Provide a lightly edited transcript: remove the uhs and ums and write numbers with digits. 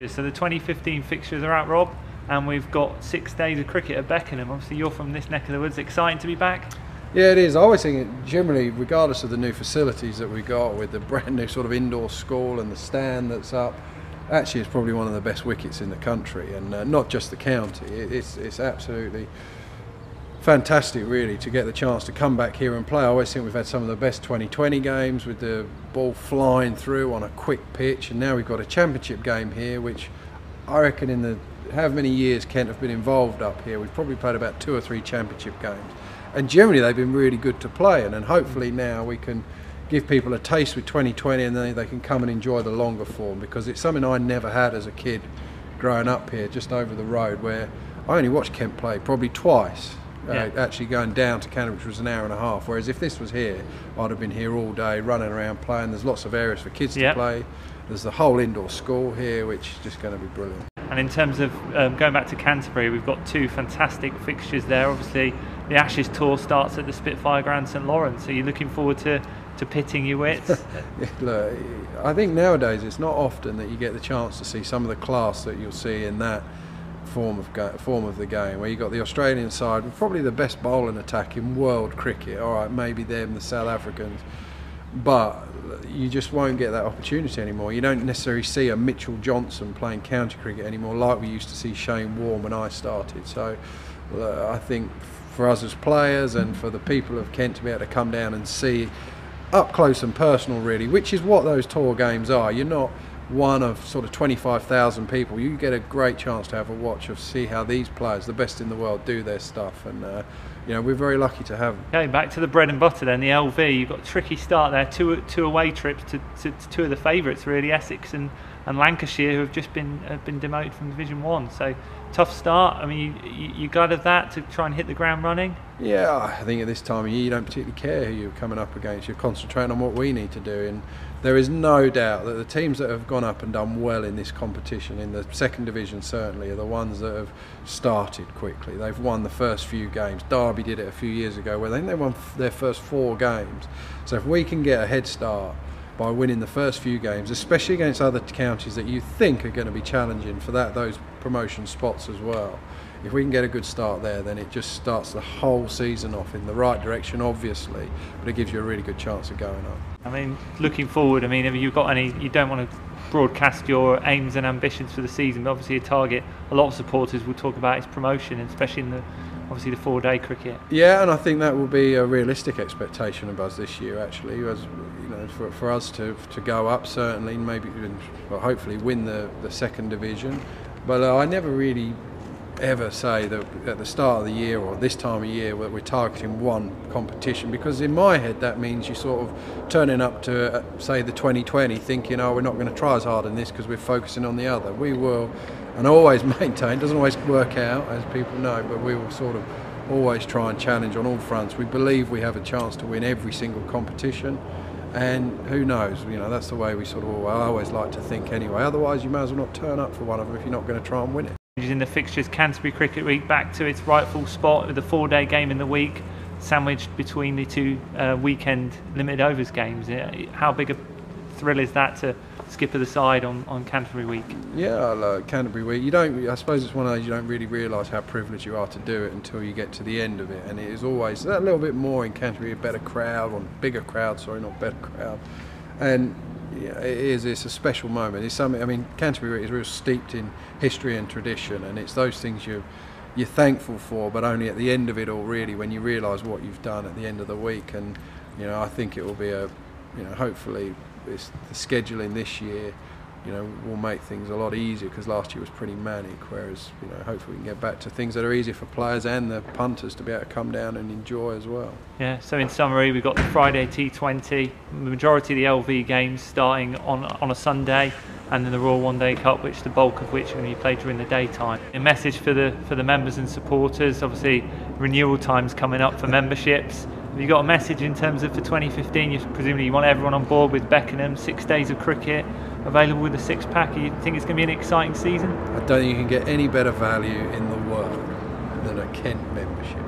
So the 2015 fixtures are out, Rob, and we've got 6 days of cricket at Beckenham. Obviously you're from this neck of the woods. Exciting to be back? Yeah, it is. I always think it, generally, regardless of the new facilities that we got with the brand new sort of indoor school and the stand that's up, actually it's probably one of the best wickets in the country, and not just the county. It's absolutely fantastic really to get the chance to come back here and play. I always think we've had some of the best 2020 games with the ball flying through on a quick pitch, and now we've got a championship game here, which I reckon in the however many years Kent have been involved up here, we've probably played about 2 or 3 championship games, and generally they've been really good to play, and then hopefully now we can give people a taste with 2020 and then they can come and enjoy the longer form, because it's something I never had as a kid growing up here just over the road, where I only watched Kent play probably twice. Actually going down to Canterbury, which was an hour and a half, whereas if this was here I'd have been here all day running around playing. There's lots of areas for kids to play. There's the whole indoor school here, which is just going to be brilliant. And in terms of going back to Canterbury, we've got 2 fantastic fixtures there. Obviously the Ashes tour starts at the Spitfire Ground St Lawrence, so you're looking forward to pitting your wits? Look, I think nowadays it's not often that you get the chance to see some of the class that you'll see in that form of the game, where you got the Australian side with probably the best bowling attack in world cricket. All right, maybe them, the South Africans, but you just won't get that opportunity anymore. You don't necessarily see a Mitchell Johnson playing county cricket anymore like we used to see Shane Warne when I started. So I think for us as players and for the people of Kent to be able to come down and see up close and personal really, which is what those tour games are. You're not one of sort of 25,000 people. You get a great chance to have a watch of see how these players, the best in the world, do their stuff, and you know, we're very lucky to have them. Going back to the bread and butter then, the LV, you've got a tricky start there, two away trips to 2 of the favourites really, Essex and Lancashire, who have just been demoted from Division 1, so tough start. I mean, you gutted that to try and hit the ground running? Yeah, I think at this time of year you don't particularly care who you're coming up against. You're concentrating on what we need to do, and there is no doubt that the teams that have gone up and done well in this competition, in the 2nd division certainly, are the ones that have started quickly. They've won the first few games. Derby did it a few years ago where they won their first 4 games. So if we can get a head start by winning the first few games, especially against other counties that you think are going to be challenging for those promotion spots as well, if we can get a good start there, then it just starts the whole season off in the right direction, obviously, but it gives you a really good chance of going up. I mean, looking forward, I mean, have you got any, you don't want to broadcast your aims and ambitions for the season, but obviously a target a lot of supporters will talk about is promotion, especially in the obviously the 4-day cricket. Yeah, and I think that will be a realistic expectation of us this year actually, as you know, for us to go up certainly, maybe even, well, hopefully win the 2nd division. But I never really ever say that at the start of the year or this time of year we're targeting one competition, because in my head that means you're sort of turning up to say the 2020 thinking, oh, we're not going to try as hard in this because we're focusing on the other. We will, and I always maintain, doesn't always work out as people know, but we will sort of always try and challenge on all fronts. We believe we have a chance to win every single competition, and who knows, you know, that's the way we sort of, I always like to think anyway. Otherwise you may as well not turn up for one of them if you're not going to try and win it. In the fixtures, Canterbury Cricket Week back to its rightful spot with a 4-day game in the week, sandwiched between the 2 weekend limited overs games. How big a thrill is that to skip the side on Canterbury Week? Yeah, I like Canterbury Week. You don't, I suppose it's one of those you don't really realise how privileged you are to do it until you get to the end of it, and it is always that little bit more in Canterbury, a better crowd, or bigger crowd, sorry, not better crowd, and yeah, it's a special moment. It's something, I mean, Canterbury is real steeped in history and tradition, and it's those things you're thankful for, but only at the end of it all really, when you realise what you've done at the end of the week. And you know, I think it will be a, you know, hopefully it's the scheduling this year, you know, will make things a lot easier, because last year was pretty manic, whereas, you know, hopefully we can get back to things that are easier for players and the punters to be able to come down and enjoy as well. Yeah, so in summary, we've got the Friday T20, the majority of the LV games starting on a Sunday, and then the Royal One Day Cup, which the bulk of which are going to be played during the daytime. A message for the members and supporters, obviously renewal time's coming up for memberships. Have you got a message in terms of for 2015? Presumably you want everyone on board with Beckenham, 6 days of cricket, available with a 6-pack. You think it's going to be an exciting season? I don't think you can get any better value in the world than a Kent membership.